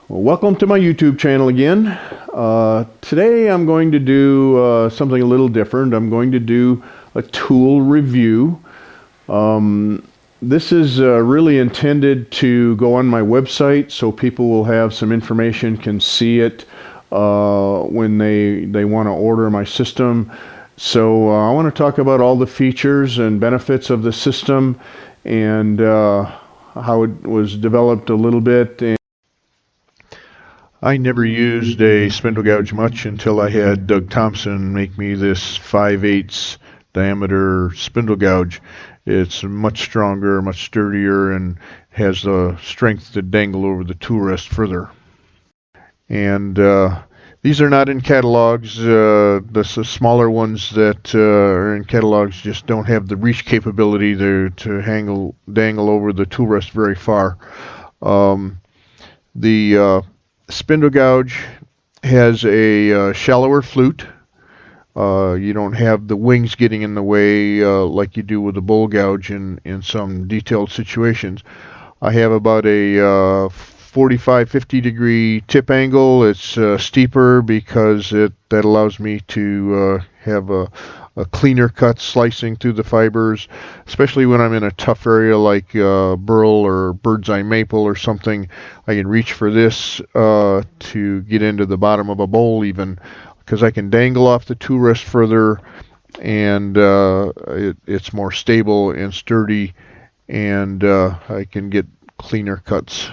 Well, welcome to my YouTube channel again. Today I'm going to do something a little different. I'm going to do a tool review. This is really intended to go on my website so people will have some information, can see it when they want to order my system. So I want to talk about all the features and benefits of the system and how it was developed a little bit. I never used a spindle gouge much until I had Doug Thompson make me this 5/8 diameter spindle gouge. It's much stronger, much sturdier, and has the strength to dangle over the tool rest further. And these are not in catalogs. The smaller ones that are in catalogs just don't have the reach capability to dangle over the tool rest very far. The spindle gouge has a shallower flute. You don't have the wings getting in the way like you do with a bowl gouge in some detailed situations. I have about a 45-50 degree tip angle. It's steeper because that allows me to have a cleaner cut slicing through the fibers, especially when I'm in a tough area like burl or bird's eye maple or something. I can reach for this to get into the bottom of a bowl even, because I can dangle off the tool rest further, and it's more stable and sturdy, and I can get cleaner cuts.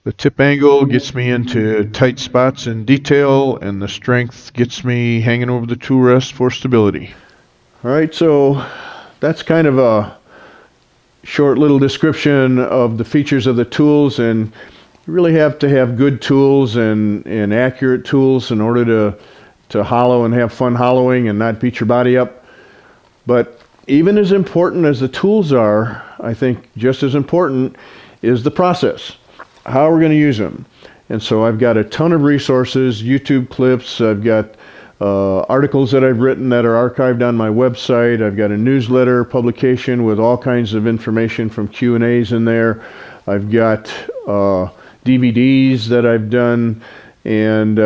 The tip angle gets me into tight spots in detail, and the strength gets me hanging over the tool rest for stability. Alright, so that's kind of a short little description of the features of the tools, and you really have to have good tools and accurate tools in order to hollow and have fun hollowing and not beat your body up. But even as important as the tools are, I think just as important is the process. How we're going to use them. And so I've got a ton of resources, YouTube clips, I've got articles that I've written that are archived on my website, I've got a newsletter publication with all kinds of information from Q&As in there, I've got DVDs that I've done, and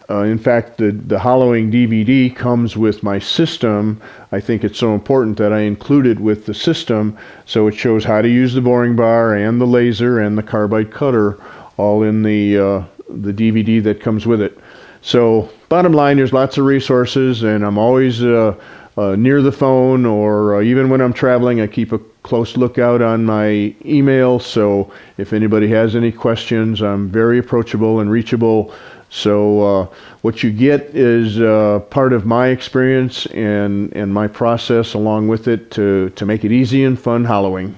in fact the hollowing DVD comes with my system. I think it's so important that I include it with the system, so it shows how to use the boring bar and the laser and the carbide cutter all in the DVD that comes with it. So bottom line, there's lots of resources, and I'm always near the phone, or even when I'm traveling I keep a close lookout on my email, so if anybody has any questions I'm very approachable and reachable. So what you get is part of my experience and my process along with it to make it easy and fun hollowing.